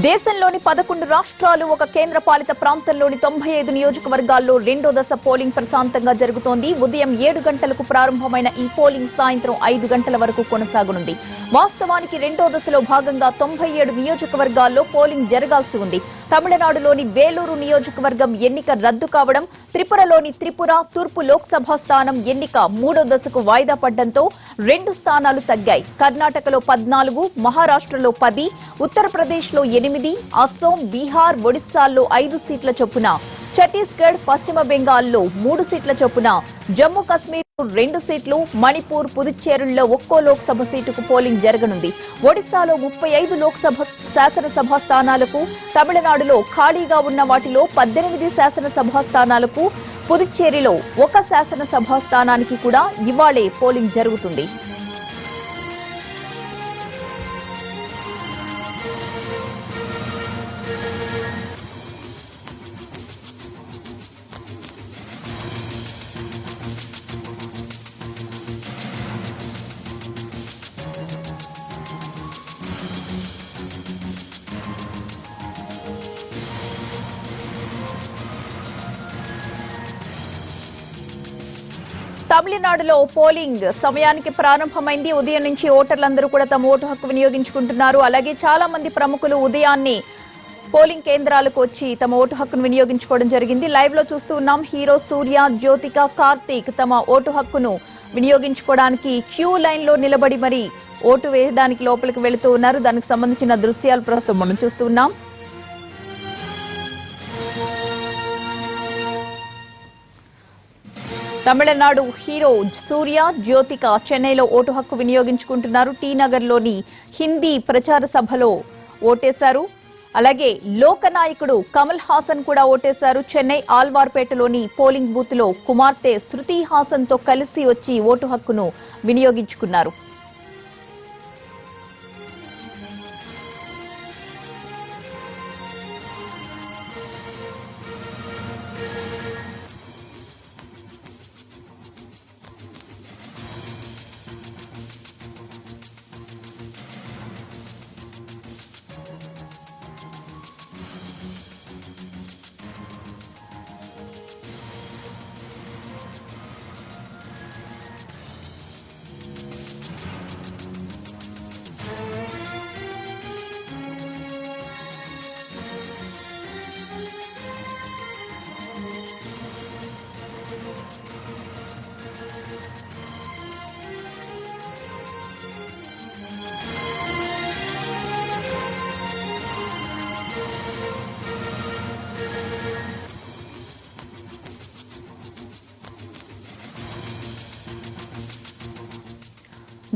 దేశంలోని 11 రాష్ట్రాలు ఒక కేంద్రపాలిత ప్రాంతంలోని 95 నియోజకవర్గాల్లో రెండో దశ పోలింగ్ ప్రశాంతంగా జరుగుతోంది. ఉదయం 7 గంటలకు ప్రారంభమైన ఈ పోలింగ్ సాయంత్రం 5 గంటల వరకు కొనసాగనుంది. వాస్తవానికి రెండో దశలో భాగంగా 97 నియోజకవర్గాల్లో పోలింగ్ జరగాల్సి ఉంది. తమిళనాడులోని వేలూరు నియోజకవర్గం ఎన్నిక రద్దు కావడం, త్రిపురలోని త్రిపుర తూర్పు లోక్సభ స్థానం ఎన్నిక మూడో దశకు వాయిదా పడడంతో 2 స్థానాలు తగ్గాయి. కర్ణాటకలో 14, మహారాష్ట్రలో 10, ఉత్తరప్రదేశ్లో 8, అస్సోం, బీహార్, ఒడిశాల్లో 5 సీట్ల చొప్పున, ఛత్తీస్గఢ్, పశ్చిమ బెంగాల్లో 3 సీట్ల చొప్పున, జమ్మూ కశ్మీర్ 2 సీట్లు, మణిపూర్, పుదుచ్చేరుల్లో ఒక్కో లోక్సభ సీటుకు పోలింగ్ జరగనుంది. ఒడిశాలో 35 లోక్సభ శాసనసభ స్థానాలకు, తమిళనాడులో ఖాళీగా ఉన్న వాటిలో 18 శాసనసభ స్థానాలకు, పుదుచ్చేరిలో 1 శాసనసభ స్థానానికి కూడా ఇవాళే పోలింగ్ జరుగుతుంది. తమిళనాడులో పోలింగ్ సమయానికి ప్రారంభమైంది. ఉదయం నుంచి ఓటర్లందరూ కూడా తమ ఓటు హక్కు వినియోగించుకుంటున్నారు. అలాగే చాలా మంది ప్రముఖులు ఉదయాన్నే పోలింగ్ కేంద్రాలకు వచ్చి తమ ఓటు హక్కును వినియోగించుకోవడం జరిగింది. లైవ్ లో చూస్తూ ఉన్నాం. హీరో, సూర్య, జ్యోతిక, కార్తీక్ తమ ఓటు హక్కును వినియోగించుకోవడానికి క్యూ లైన్ లో నిలబడి మరి ఓటు వేయడానికి లోపలికి వెళుతూ ఉన్నారు. దానికి సంబంధించిన దృశ్యాలు ప్రస్తుతం మనం చూస్తూ ఉన్నాం. తమిళనాడు హీరో సూర్య, జ్యోతిక చెన్నైలో ఓటు హక్కు వినియోగించుకుంటున్నారు. టీ నగర్లోని హిందీ ప్రచార సభలో ఓటేశారు. అలాగే లోకనాయకుడు కమల్ హాసన్ కూడా ఓటేశారు. చెన్నై ఆల్వార్పేటలోని పోలింగ్ బూత్ లో కుమార్తె శృతి హాసన్ తో కలిసి వచ్చి ఓటు హక్కును వినియోగించుకున్నారు.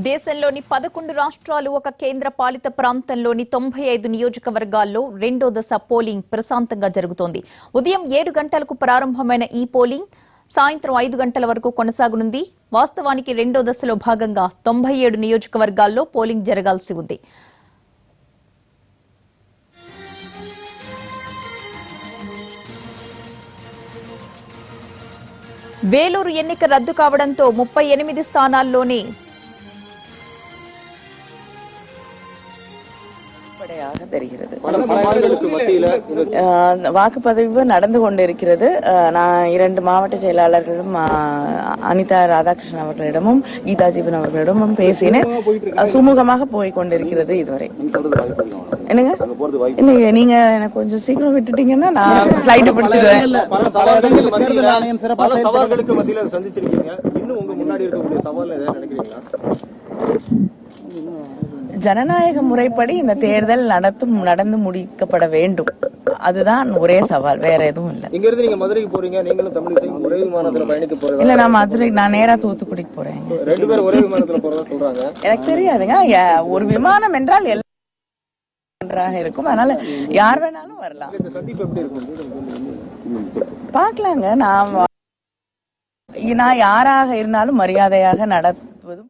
దేశంలోని 11 రాష్ట్రాలు ఒక కేంద్ర పాలిత ప్రాంతంలోని 95 నియోజకవర్గాల్లో రెండో దశ పోలింగ్ ప్రశాంతంగా జరుగుతోంది. ఉదయం 7 గంటలకు ప్రారంభమైన ఈ పోలింగ్ సాయంత్రం 5 గంటల వరకు కొనసాగనుంది. వాస్తవానికి రెండో దశలో భాగంగా 97 నియోజకవర్గాల్లో పోలింగ్ జరగాల్సి ఉంది. వేలూరు ఎన్నిక రద్దు కావడంతో 38 స్థానాల్లోనే வாக்குப்பதிவு நடந்து கொண்டிருக்கிறது. நான் 2 மாவட்ட செயலாளர்களும் அனிதா ராதாகிருஷ்ணன் அவர்களிடமும் கீதா ஜீவன் அவர்களிடமும் பேசினேன். சுமூகமாக போய் கொண்டிருக்கிறது இதுவரை. என்னங்க இல்லைங்க, நீங்க எனக்கு கொஞ்சம் சீக்கிரம் விட்டுட்டீங்கன்னா நான் பிளைட் பிடிச்சிடுவேன். ஜனநாயக முறைப்படி இந்த தேர்தல் நடந்து முடிக்கப்பட வேண்டும். அதுதான் ஒரே சவால், வேற எதுவும் இல்ல. இங்க இருந்து நீங்க மதுரைக்கு போறீங்க, நீங்களும் தமிழிசை ஒரே விமானத்துல பயணிக்க போறீங்க? இல்ல, நான் நேரா தூத்துக்குடிக்கு போறேன். 2 பேரும் ஒரே விமானத்துல போறதா சொல்றாங்க. எனக்கு தெரியாதுங்க. ஒரு விமானம் என்றால் எல்லாம் இருக்கும், அதனால யார் வேணாலும் வரலாம். இந்த சந்திப்பு எப்படி இருக்கும் பாக்கலாங்க. நான் யாராக இருந்தாலும் மரியாதையாக நடத்துவதும்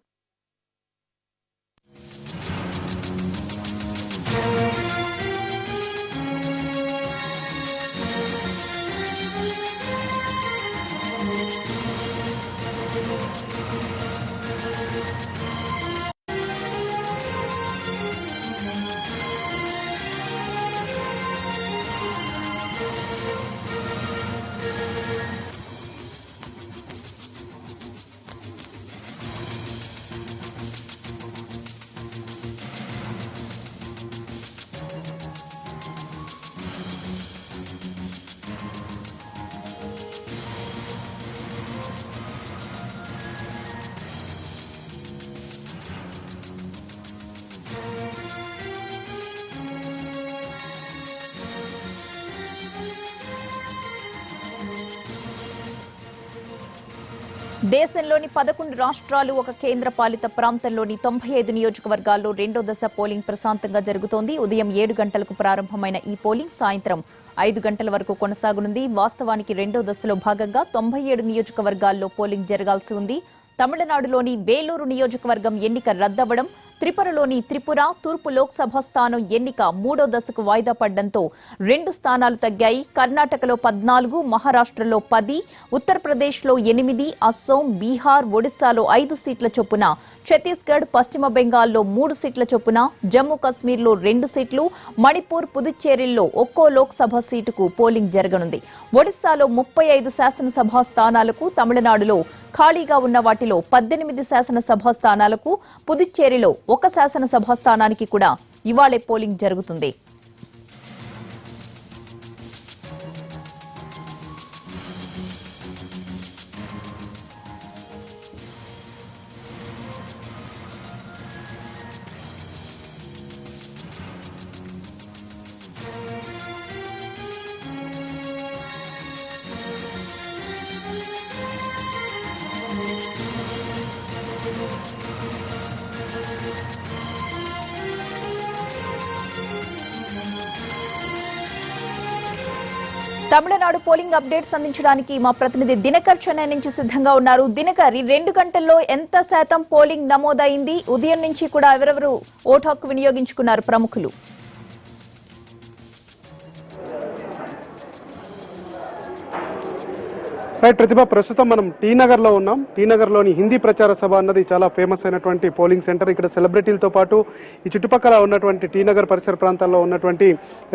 దేశంలోని 11 రాష్ట్రాలు ఒక కేంద్ర పాలిత ప్రాంతంలోని 95 నియోజకవర్గాల్లో రెండో దశ పోలింగ్ ప్రశాంతంగా జరుగుతోంది. ఉదయం 7 గంటలకు ప్రారంభమైన ఈ పోలింగ్ సాయంత్రం 5 గంటల వరకు కొనసాగనుంది. వాస్తవానికి రెండో దశలో భాగంగా 97 నియోజకవర్గాల్లో పోలింగ్ జరగాల్సి ఉంది. తమిళనాడులోని వేలూరు నియోజకవర్గం ఎన్నిక రద్దవడం, త్రిపురలోని త్రిపుర తూర్పు లోక్సభ స్థానం ఎన్నిక మూడో దశకు వాయిదా పడడంతో 2 స్థానాలు తగ్గాయి. కర్ణాటకలో 14, మహారాష్ట్రలో 10, ఉత్తరప్రదేశ్లో 8, అస్సోం, బీహార్, ఒడిశాలో 5 సీట్ల చొప్పున, ఛత్తీస్గఢ్, పశ్చిమ బెంగాల్లో 3 సీట్ల చొప్పున, జమ్మూ కశ్మీర్లో 2 సీట్లు, మణిపూర్, పుదుచ్చేరిల్లో ఒక్కో లోక్సభ సీటుకు పోలింగ్ జరగనుంది. ఒడిశాలో 35 శాసనసభ స్థానాలకు, తమిళనాడులో ఖాళీగా ఉన్న వాటిలో 18 శాసనసభ స్థానాలకు, పుదుచ్చేరిలో 1 శాసనసభ స్థానానికి కూడా ఇవాళే పోలింగ్ జరుగుతుంది. తమిళనాడు పోలింగ్ అప్డేట్స్ అందించడానికి మా ప్రతినిధి దినకర్ చెన్నై నుంచి సిద్ధంగా ఉన్నారు. దినకర్, ఈ 2 గంటల్లో ఎంత శాతం పోలింగ్ నమోదైంది? ఉదయం నుంచి కూడా ఎవరెవరు ఓటు హక్కు వినియోగించుకున్నారు ప్రముఖులు? రైట్ ప్రతిభ, ప్రస్తుతం మనం టీనగర్లో ఉన్నాం. టీనగర్లోని హిందీ ప్రచార సభ అన్నది చాలా ఫేమస్ అయినటువంటి పోలింగ్ సెంటర్. ఇక్కడ సెలబ్రిటీలతో పాటు ఈ చుట్టుపక్కల ఉన్నటువంటి టీనగర్ పరిసర ప్రాంతాల్లో ఉన్నటువంటి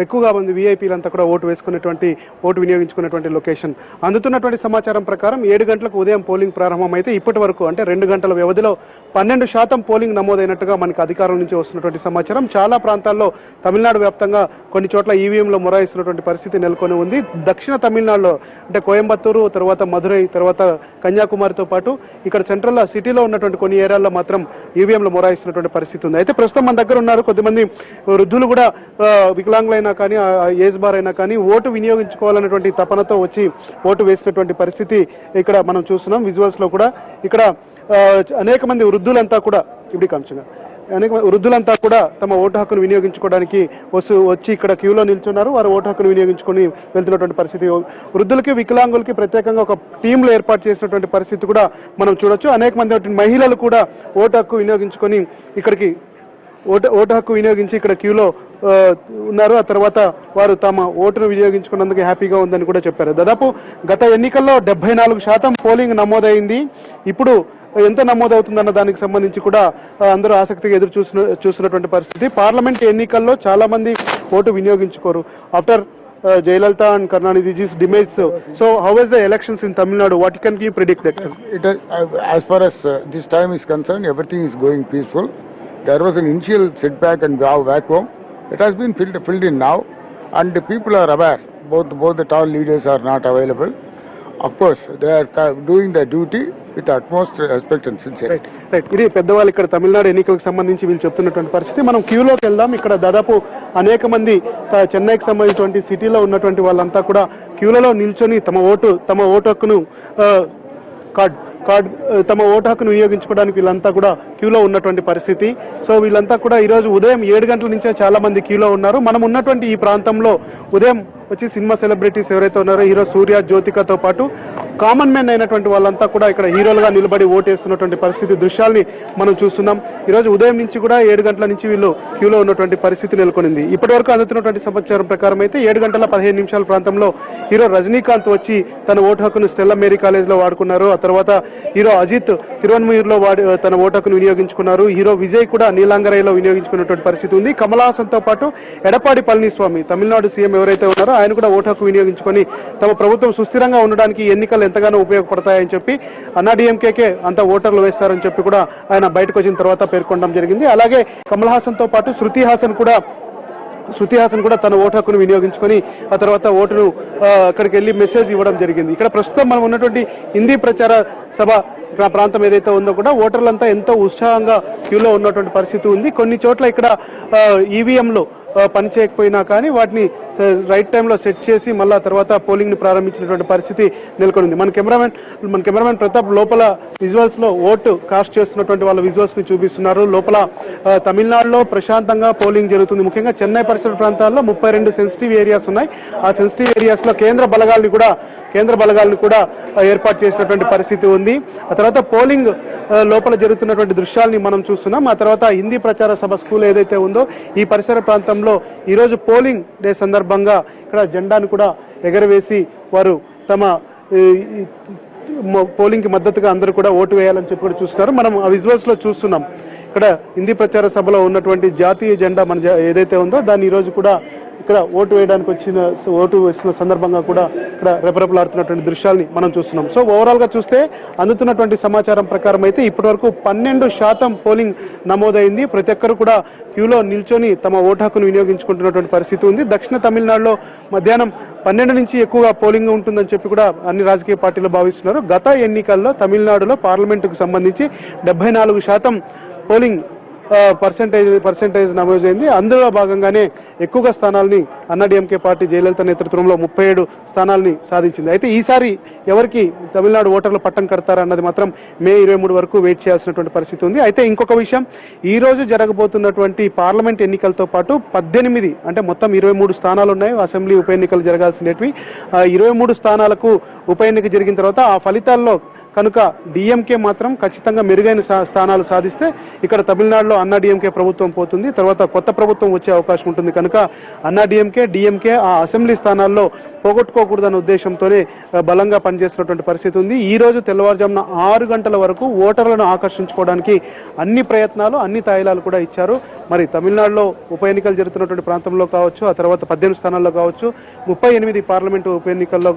ఎక్కువగా మంది వీఐపీలంతా కూడా ఓటు వినియోగించుకున్నటువంటి లొకేషన్. అందుతున్నటువంటి సమాచారం ప్రకారం 7 గంటలకు ఉదయం పోలింగ్ ప్రారంభమైతే ఇప్పటి వరకు అంటే 2 గంటల వ్యవధిలో 12% పోలింగ్ నమోదైనట్టుగా మనకు అధికారుల నుంచి వస్తున్నటువంటి సమాచారం. చాలా ప్రాంతాల్లో తమిళనాడు వ్యాప్తంగా కొన్ని చోట్ల ఈవీఎంలో మొరాయిస్తున్నటువంటి పరిస్థితి నెలకొని ఉంది. దక్షిణ తమిళనాడులో అంటే కోయంబత్తూరు, తర్వాత మధురై, తర్వాత కన్యాకుమారితో పాటు ఇక్కడ సెంట్రల్ సిటీలో ఉన్నటువంటి కొన్ని ఏరియాల్లో మాత్రం ఈవీఎంలు మొరాయిస్తున్నటువంటి పరిస్థితి ఉంది. అయితే ప్రస్తుతం మన దగ్గర ఉన్నారు కొద్దిమంది వృద్ధులు కూడా, వికలాంగులైనా కానీ ఏజ్ బార్ అయినా కానీ ఓటు వినియోగించుకోవాలన్నటువంటి తపనతో వచ్చి ఓటు వేసినటువంటి పరిస్థితి ఇక్కడ మనం చూస్తున్నాం. విజువల్స్ లో కూడా ఇక్కడ అనేక మంది వృద్ధులంతా కూడా వృద్ధులంతా కూడా తమ ఓటు హక్కును వినియోగించుకోవడానికి వచ్చి ఇక్కడ క్యూలో నిల్చున్నారు. వారు ఓటు హక్కును వినియోగించుకొని వెళ్తున్నటువంటి పరిస్థితి. వృద్ధులకి, వికలాంగులకి ప్రత్యేకంగా ఒక టీంలు ఏర్పాటు చేసినటువంటి పరిస్థితి కూడా మనం చూడొచ్చు. అనేక మంది మహిళలు కూడా ఓటు హక్కు వినియోగించుకొని ఇక్కడికి ఓటు హక్కు వినియోగించి ఇక్కడ క్యూలో ఉన్నారు. ఆ తర్వాత వారు తమ ఓటును వినియోగించుకున్నందుకు హ్యాపీగా ఉందని కూడా చెప్పారు. దాదాపు గత ఎన్నికల్లో 74% పోలింగ్ నమోదైంది. ఇప్పుడు ఎంత నమోదవుతుందన్న దానికి సంబంధించి కూడా అందరూ ఆసక్తిగా ఎదురు చూస్తున్నటువంటి పరిస్థితి. పార్లమెంట్ ఎన్నికల్లో చాలా మంది ఓటు వినియోగించుకోరు. After Jayalalitha and Karunanidhi's demise. So how is the elections in Tamil Nadu? What can you predict that? As far as this time is concerned, everything is going peaceful. There was an initial setback and vacuum. It has been filled in now, and the people are aware. Both the town leaders are not available. Of course, they are doing their duty with utmost respect and sincerity. Right, ఇది పెద్దవాళ్ళు ఇక్కడ తమిళనాడు ఎన్నికలకు సంబంధించి వీళ్ళు చెప్తున్నటువంటి పరిస్థితి. మనం క్యూలోకి వెళ్దాం. ఇక్కడ దాదాపు అనేక మంది చెన్నైకి సంబంధించినటువంటి సిటీలో ఉన్నటువంటి వాళ్ళంతా కూడా క్యూలలో నిల్చొని తమ ఓటు హక్కును తమ ఓటు హక్కును వినియోగించుకోవడానికి వీళ్ళంతా కూడా క్యూలో ఉన్నటువంటి పరిస్థితి. సో వీళ్ళంతా కూడా ఈరోజు ఉదయం 7 గంటల నుంచే చాలా మంది క్యూలో ఉన్నారు. మనం ఉన్నటువంటి ఈ ప్రాంతంలో ఉదయం వచ్చి సినిమా సెలబ్రిటీస్ ఎవరైతే ఉన్నారో హీరో సూర్య, జ్యోతికతో పాటు కామన్ మెన్ అయినటువంటి వాళ్ళంతా కూడా ఇక్కడ హీరోలుగా నిలబడి ఓటేస్తున్నటువంటి పరిస్థితి దృశ్యాల్ని మనం చూస్తున్నాం. ఈరోజు ఉదయం నుంచి కూడా 7 గంటల నుంచి వీళ్ళు క్యూలో ఉన్నటువంటి పరిస్థితి నెలకొనింది. ఇప్పటి వరకు అందుతున్నటువంటి సమాచారం ప్రకారం అయితే 7 గంటల 15 నిమిషాల ప్రాంతంలో హీరో రజనీకాంత్ వచ్చి తన ఓటు హక్కును స్టెల్లా మేరీ కాలేజ్లో వాడుకున్నారు. ఆ తర్వాత హీరో అజిత్ తిరువన్మూరులో తన ఓటు హక్కును వినియోగించుకున్నారు. హీరో విజయ్ కూడా నీలాంగరైలో వినియోగించుకున్నటువంటి పరిస్థితి ఉంది. కమల్ హాసన్తో పాటు ఎడపాడి పళనిస్వామి తమిళనాడు సీఎం ఎవరైతే ఉన్నారో ఆయన కూడా ఓటు హక్కు వినియోగించుకొని తమ ప్రభుత్వం సుస్థిరంగా ఉండడానికి ఎన్నికలు ఎంతగానో ఉపయోగపడతాయని చెప్పి అన్నాడీఎంకేకే అంత ఓటర్లు వేస్తారని చెప్పి కూడా ఆయన బయటకు వచ్చిన తర్వాత పేర్కొనడం జరిగింది. అలాగే కమల్ హాసన్తో పాటు శృతి హాసన్ కూడా తన ఓటు హక్కును వినియోగించుకొని ఆ తర్వాత ఓటును అక్కడికి వెళ్ళి మెసేజ్ ఇవ్వడం జరిగింది. ఇక్కడ ప్రస్తుతం మనం ఉన్నటువంటి హిందీ ప్రచార సభ ప్రాంతం ఏదైతే ఉందో కూడా ఓటర్లంతా ఎంతో ఉత్సాహంగా క్యూలో ఉన్నటువంటి పరిస్థితి ఉంది. కొన్ని చోట్ల ఇక్కడ ఈవీఎంలో పనిచేయకపోయినా కానీ వాటిని రైట్ టైంలో సెట్ చేసి మళ్ళా తర్వాత పోలింగ్ ని ప్రారంభించినటువంటి పరిస్థితి నెలకొంది. మన కెమెరామెన్ ప్రతాప్ లోపల విజువల్స్ లో ఓటు కాస్ట్ చేస్తున్నటువంటి వాళ్ళ విజువల్స్ ని చూపిస్తున్నారు. లోపల తమిళనాడులో ప్రశాంతంగా పోలింగ్ జరుగుతుంది. ముఖ్యంగా చెన్నై పరిసర ప్రాంతాల్లో 32 సెన్సిటివ్ ఏరియాస్ ఉన్నాయి. ఆ సెన్సిటివ్ ఏరియాస్ లో కేంద్ర బలగాలను కూడా ఏర్పాటు చేసినటువంటి పరిస్థితి ఉంది. ఆ తర్వాత పోలింగ్ లోపల జరుగుతున్నటువంటి దృశ్యాలని మనం చూస్తున్నాం. ఆ తర్వాత హిందీ ప్రచార సభ స్కూల్ ఏదైతే ఉందో ఈ పరిసర ప్రాంతంలో ఈరోజు పోలింగ్ డే సందర్భంగా ఇక్కడ జెండాను కూడా ఎగరవేసి వారు తమ పోలింగ్ కి మద్దతుగా అందరూ కూడా ఓటు వేయాలని చెప్పి కూడా చూస్తున్నారు. మనం ఆ విజువల్స్ లో చూస్తున్నాం. ఇక్కడ హిందీ ప్రచార సభలో ఉన్నటువంటి జాతీయ జెండా ఏదైతే ఉందో దాన్ని ఈ రోజు కూడా ఇక్కడ ఓటు వేసిన సందర్భంగా కూడా ఇక్కడ రెపరెపలాడుతున్నటువంటి దృశ్యాల్ని మనం చూస్తున్నాం. సో ఓవరాల్ గా చూస్తే అందుతున్నటువంటి సమాచారం ప్రకారం అయితే ఇప్పటి వరకు 12% పోలింగ్ నమోదైంది. ప్రతి ఒక్కరు కూడా క్యూలో నిల్చొని తమ ఓటు హక్కును వినియోగించుకుంటున్నటువంటి పరిస్థితి ఉంది. దక్షిణ తమిళనాడులో మధ్యాహ్నం 12 నుంచి ఎక్కువగా పోలింగ్ ఉంటుందని చెప్పి కూడా అన్ని రాజకీయ పార్టీలు భావిస్తున్నారు. గత ఎన్నికల్లో తమిళనాడులో పార్లమెంటుకు సంబంధించి 74% పోలింగ్ పర్సెంటేజ్ నమోదైంది. అందులో భాగంగానే ఎక్కువగా స్థానాల్ని అన్నాడీఎంకే పార్టీ జయలలిత నేతృత్వంలో 37 స్థానాల్ని సాధించింది. అయితే ఈసారి ఎవరికి తమిళనాడు ఓటర్లు పట్టం కడతారా అన్నది మాత్రం మే 23 వరకు వెయిట్ చేయాల్సినటువంటి పరిస్థితి ఉంది. అయితే ఇంకొక విషయం, ఈ రోజు జరగబోతున్నటువంటి పార్లమెంట్ ఎన్నికలతో పాటు 18 అంటే మొత్తం 23 స్థానాలు ఉన్నాయి. అసెంబ్లీ ఉప ఎన్నికలు జరగాల్సినవి 23 స్థానాలకు ఉప ఎన్నిక జరిగిన తర్వాత ఆ ఫలితాల్లో కనుక డిఎంకే మాత్రం ఖచ్చితంగా మెరుగైన స్థానాలు సాధిస్తే ఇక్కడ తమిళనాడులో అన్నా డిఎంకే ప్రభుత్వం పోతుంది. తర్వాత కొత్త ప్రభుత్వం వచ్చే అవకాశం ఉంటుంది. కనుక అన్నా డిఎంకే ఆ అసెంబ్లీ స్థానాల్లో పోగొట్టుకోకూడదన్న ఉద్దేశంతోనే బలంగా పనిచేస్తున్నటువంటి పరిస్థితి ఉంది. ఈ రోజు తెల్లవారుజామున 6 గంటల వరకు ఓటర్లను ఆకర్షించుకోవడానికి అన్ని ప్రయత్నాలు, అన్ని తాయిలాలు కూడా ఇచ్చారు. మరి తమిళనాడులో ఉప ఎన్నికలు జరుగుతున్నటువంటి ప్రాంతంలో కావచ్చు, ఆ తర్వాత 18 స్థానాల్లో కావచ్చు, 38 పార్లమెంటు ఉప ఎన్నికల్లో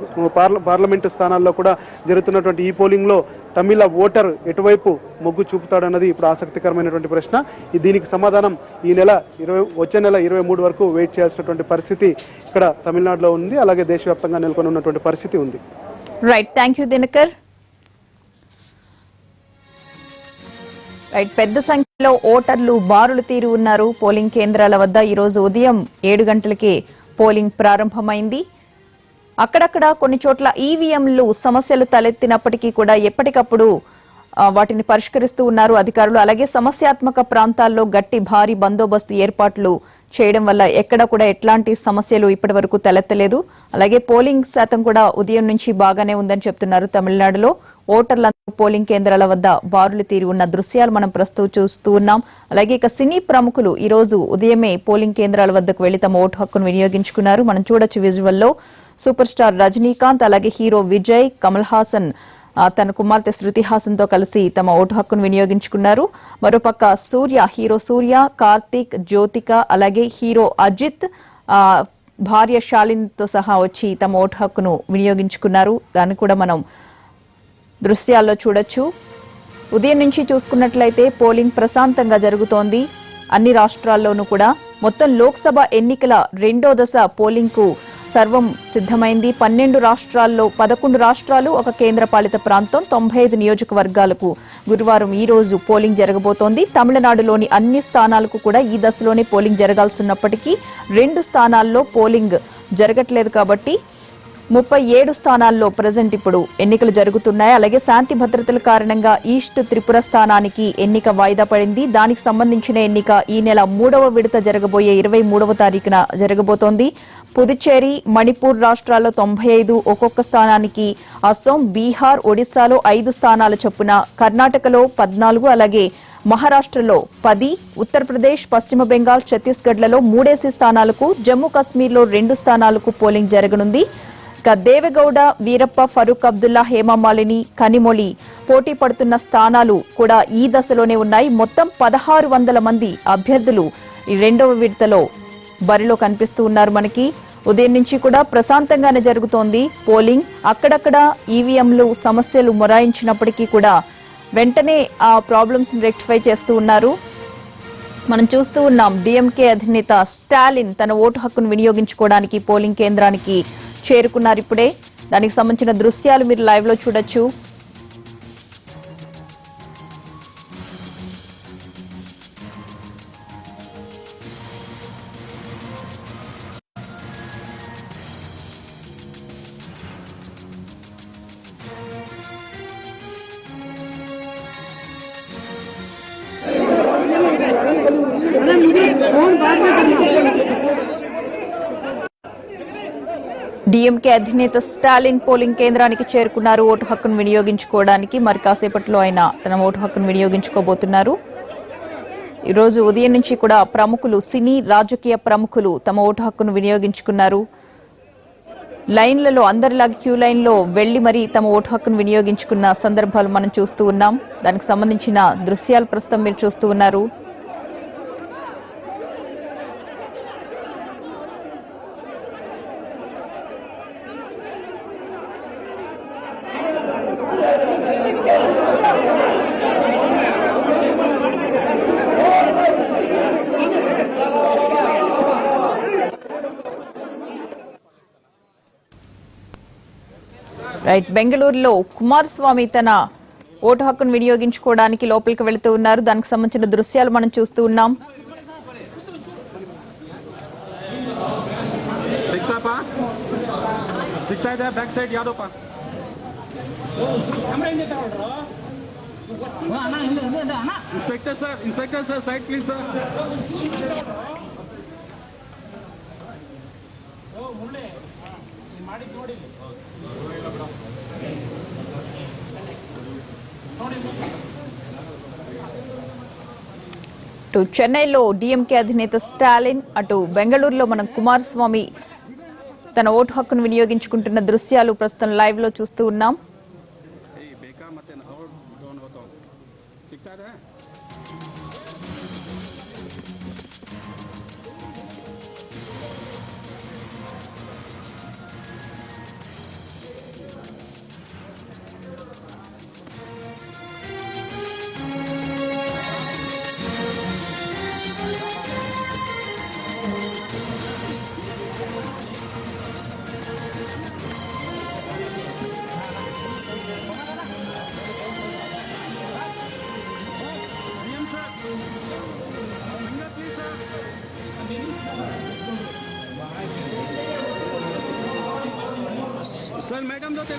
పార్లమెంటు స్థానాల్లో కూడా జరుగుతున్నటువంటి ఈ పోలింగ్ లో తమిళ ఓటర్ ఎటువైపు మొగ్గు చూపుతాడన్నది ఇప్పుడు ఆసక్తికరమైనటువంటి ప్రశ్న. దీనికి సమాధానం వచ్చే నెల 23 వరకు వెయిట్ చేయాల్సినటువంటి పరిస్థితి ఇక్కడ తమిళనాడులో ఉంది. అలాగే దేశవ్యాప్తంగా నెలకొని ఉన్నటువంటి పరిస్థితి ఉంది. Right, thank you Dinakar. Right, పెద్ద సంఖ్యలో ఓటర్లు బారులు తీరి ఉన్నారు పోలింగ్ కేంద్రాల వద్ద. ఈ రోజు ఉదయం 7 గంటలకే పోలింగ్ ప్రారంభమైంది. అక్కడక్కడ కొన్ని చోట్ల ఈవీఎంలు సమస్యలు తలెత్తినప్పటికీ కూడా ఎప్పటికప్పుడు వాటిని పరిష్కరిస్తూ ఉన్నారు అధికారులు. అలాగే సమస్యాత్మక ప్రాంతాల్లో భారీ బందోబస్తు ఏర్పాట్లు చేయడం వల్ల ఎక్కడ కూడా ఎట్లాంటి సమస్యలు ఇప్పటి వరకు తలెత్తలేదు. అలాగే పోలింగ్ శాతం కూడా ఉదయం నుంచి బాగానే ఉందని చెప్తున్నారు. తమిళనాడులో ఓటర్లందరూ పోలింగ్ కేంద్రాల వద్ద బారులు తీరి ఉన్న దృశ్యాలు మనం ప్రస్తుతం చూస్తూ ఉన్నాం. అలాగే ఇక సినీ ప్రముఖులు ఈ రోజు ఉదయమే పోలింగ్ కేంద్రాల వద్దకు వెళ్లి తమ ఓటు హక్కును వినియోగించుకున్నారు. మనం చూడొచ్చు విజువల్లో సూపర్ స్టార్ రజనీకాంత్, అలాగే హీరో విజయ్, కమల్ హాసన్ తన కుమార్తె శృతి హాసన్ తో కలిసి తమ ఓటు హక్కును వినియోగించుకున్నారు. మరోపక్క హీరో సూర్య, కార్తీక్, జ్యోతిక, అలాగే హీరో అజిత్ భార్య శాలినితో సహా వచ్చి తమ ఓటు హక్కును వినియోగించుకున్నారు. దాన్ని కూడా మనం దృశ్యాల్లో చూడొచ్చు. ఉదయం నుంచి చూసుకున్నట్లయితే పోలింగ్ ప్రశాంతంగా జరుగుతోంది అన్ని రాష్ట్రాల్లోనూ కూడా. మొత్తం లోక్సభ ఎన్నికల 2వ దశ పోలింగ్ కు సర్వం సిద్ధమైంది. 12 రాష్ట్రాల్లో 11 రాష్ట్రాలు, ఒక కేంద్రపాలిత ప్రాంతం, 95 నియోజకవర్గాలకు గురువారం ఈ రోజు పోలింగ్ జరగబోతోంది. తమిళనాడులోని అన్ని స్థానాలకు కూడా ఈ దశలోనే పోలింగ్ జరగాల్సినప్పటికీ 2 స్థానాల్లో పోలింగ్ జరగట్లేదు కాబట్టి 37 స్థానాల్లో ప్రజెంట్ ఇప్పుడు ఎన్నికలు జరుగుతున్నాయి. అలాగే శాంతి భద్రతల కారణంగా ఈస్ట్ త్రిపుర స్థానానికి ఎన్నిక వాయిదా పడింది. దానికి సంబంధించిన ఎన్నిక ఈ నెల 3వ విడత జరగబోయే 23వ తారీఖున జరగబోతోంది. పుదుచ్చేరి, మణిపూర్ రాష్ట్రాల్లో 95 ఒక్కొక్క స్థానానికి, అస్సోం, బీహార్, ఒడిశాలో 5 స్థానాల చొప్పున, కర్ణాటకలో 14, అలాగే మహారాష్ట్రలో 10, ఉత్తరప్రదేశ్, పశ్చిమ బెంగాల్, ఛత్తీస్గఢ్లలో 3 స్థానాలకు, జమ్మూ కశ్మీర్లో 2 స్థానాలకు పోలింగ్ జరగనుంది. ఇక దేవెగౌడ, వీరప్ప, ఫరూక్ అబ్దుల్లా, హేమమాలిని, కనిమొళి పోటీ పడుతున్న స్థానాలు కూడా ఈ దశలోనే ఉన్నాయి. మొత్తం 1600 మంది అభ్యర్థులు ఈ 2వ విడతలో బరిలో కనిపిస్తూ ఉన్నారు. మనకి ఉదయం నుంచి కూడా ప్రశాంతంగానే జరుగుతోంది పోలింగ్. అక్కడక్కడ ఈవీఎంలు సమస్యలు మొరాయించినప్పటికీ కూడా వెంటనే ఆ ప్రాబ్లమ్స్ రెక్టిఫై చేస్తూ ఉన్నారు. మనం చూస్తూ ఉన్నాం డిఎంకే అధినేత స్టాలిన్ తన ఓటు హక్కును వినియోగించుకోవడానికి పోలింగ్ కేంద్రానికి చేరుకున్నారు. ఇప్పుడే దానికి సంబంధించిన దృశ్యాలు మీరు లైవ్ లో చూడొచ్చు. డీఎంకే అధినేత స్టాలిన్ పోలింగ్ కేంద్రానికి చేరుకున్నారు ఓటు హక్కును వినియోగించుకోవడానికి. మరి కాసేపట్లో ఆయన తన ఓటు హక్కును వినియోగించుకోబోతున్నారు. ఈరోజు ఉదయం నుంచి కూడా ప్రముఖులు, సినీ రాజకీయ ప్రముఖులు తమ ఓటు హక్కును వినియోగించుకున్నారు. లైన్లలో అందరిలాగా క్యూ లైన్లో వెళ్లి మరి తమ ఓటు హక్కును వినియోగించుకున్న సందర్భాలు మనం చూస్తూ ఉన్నాం. దానికి సంబంధించిన దృశ్యాలు ప్రస్తుతం మీరు చూస్తూ ఉన్నారు. రైట్, బెంగళూరులో కుమారస్వామి తన ఓటు హక్కును వినియోగించుకోవడానికి లోపలికి వెళుతూ ఉన్నారు. దానికి సంబంధించిన దృశ్యాలు మనం చూస్తూ ఉన్నాం. Inspector sir side please sir. అటు చెన్నైలో డీఎంకే అధినేత స్టాలిన్, అటు బెంగళూరులో మనం కుమారస్వామి తన ఓటు హక్కును వినియోగించుకుంటున్న దృశ్యాలు ప్రస్తుతం లైవ్ లో చూస్తూ ఉన్నాం. सर मैडम दो सर.